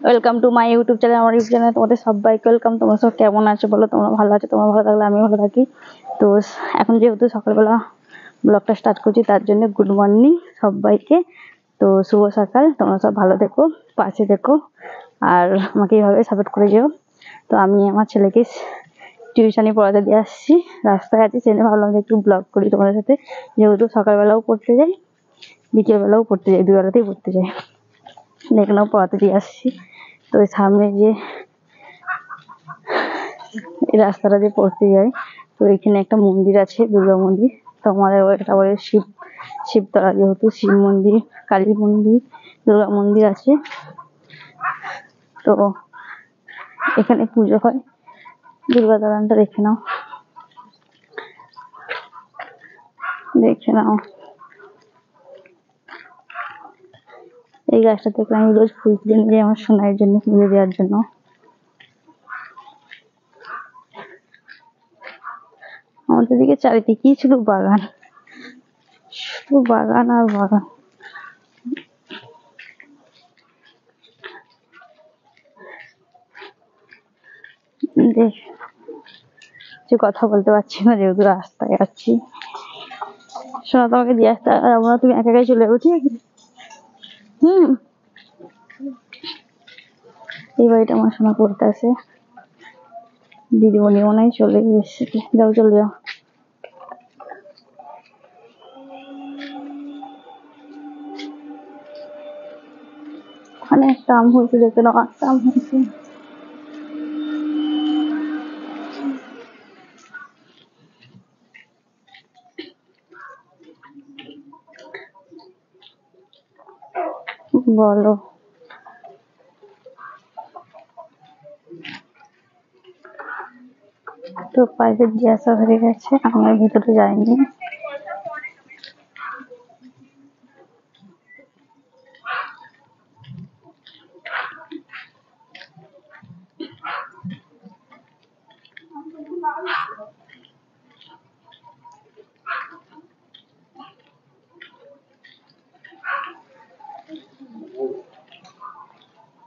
Welcome to my YouTube channel. আমার YouTube চ্যানেলে তোমাদের সবাইকে ওয়েলকাম। তোমরা সব কেমন আছো বলো? তোমরা ভালো আছো? তোমরা ভালো থাকলে আমিও ভালো থাকি। তো এখন যেহেতু সকালবেলা ব্লগটা স্টার্ট করছি, তার জন্য গুড মর্নিং সবাইকে। তো শুভ সকাল। তোমরা সব ভালো থেকো, পাশে থেকো, আর আমাকে এইভাবে সাপোর্ট করে যেও। তো আমি আমার ছেলেকে টিউশনি পড়াতে দিয়ে আসছি, রাস্তায় আছি, সেজন্য ভাবলাম যে একটু ব্লগ করি তোমাদের সাথে। যেহেতু সকালবেলাও পড়তে যাই, বিকেলবেলাও পড়তে যাই, দুবেলাতেই পড়তে যাই। দেখে নাও, পড়াতে দিয়ে আসছি। তো সামনে যে এই রাস্তাটা দিয়ে পড়তে যাই, তো এখানে একটা মন্দির আছে, দুর্গা মন্দির। তো আমাদের এটা বলে শিবতলা, যেহেতু শিব মন্দির, কালী মন্দির, দুর্গা মন্দির আছে। তো এখানে পুজো হয়। দুর্গা দালানটা দেখে নাও, দেখে নাও। এই গাছটা থেকে আমি রোজ ফুল তুলে নিয়ে যাই আমার সোনার জন্য, পুজো দেওয়ার জন্য। আমাদের দিকে চারিদিকেই শুধু বাগান, শুধু বাগান আর বাগান। দেখ, কিছু কথা বলতে পারছি না যেহেতু রাস্তায় আছি। শোনা, তোমাকে দিয়ে আসতে আমরা, তুমি একা একাই চলে যাবো, ঠিক আছে? এই বাড়িটা আমার শোনা পড়তে আসে। দিদিমণি মনে হয় চলে এসেছে। যাও, চলে যাও। ওখানে একটা আম হয়েছে, দেখতে নাও, একটা আম হয়েছে। বলো। তো প্রাইভেট দিয়ে আসা হয়ে গেছে, আমার ভিতরে যাইনি।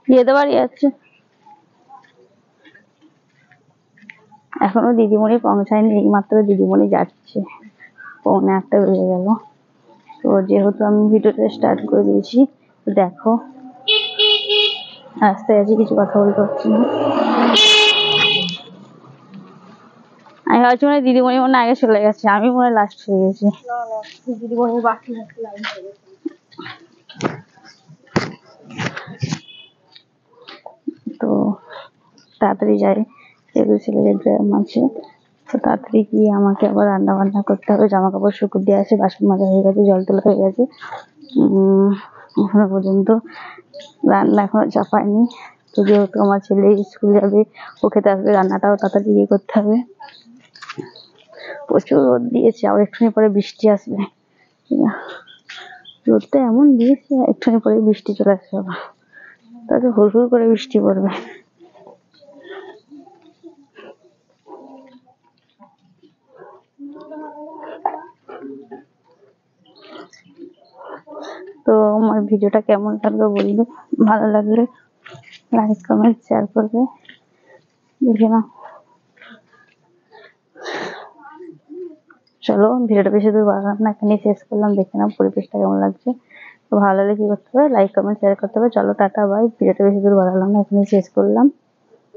যেতে পারি আছে, এখনো দিদিমণি পৌঁছায়নি, এই মাত্র দিদিমণি যাচ্ছে, 1:45 বেজে গেল। তো যেহেতু আমি ভিডিওটা স্টার্ট করে দিয়েছি, তো দেখো রাস্তায় আছি, কিছু কথা বলতে পারছি না। আমি ভাবছি মনে হয় দিদিমণি মনে আগে চলে গেছে, আমি মনে হয় লাস্ট হয়ে গেছি। দিদিমণি বাকি লাইন হয়ে গেছে। তো তাড়াতাড়ি যাই, যেহেতু ছেলেদের ব্যায়াম আছে। তো তাড়াতাড়ি গিয়ে আমাকে আবার রান্না বান্না করতে হবে। জামা কাপড় শুকুর দিয়ে আছে, বাসন মাজা হয়ে গেছে, জল তোলা হয়ে গেছে। এখনো পর্যন্ত রান্না এখনো চাপায়নি। তো যেহেতু আমার ছেলে স্কুল যাবে, ও খেতে আসবে, রান্নাটাও তাড়াতাড়ি ইয়ে করতে হবে। প্রচুর রোদ দিয়েছে, আর একটুখানি পরে বৃষ্টি আসবে। রোদটা এমন দিয়েছে, একটুখানি পরে বৃষ্টি চলে আসবে, আবার তাতে হুড় হুড় করে বৃষ্টি পড়বে। তো আমার ভিডিওটা কেমন লাগলো বলবে, ভালো লাগলে লাইক কমেন্ট শেয়ার করবে। দেখে নাও, চলো ভিডিওটা বেশি দূর বাড়ালাম না, এখানে শেষ করলাম। দেখে নাও পরিবেশটা কেমন লাগছে। তো ভালো লাগলে কি করতে হবে, লাইক কমেন্ট শেয়ার করতে হবে। চলো টাটা বাই। ভিডিওটা বেশি দূর বাড়ালাম না, এখানে শেষ করলাম।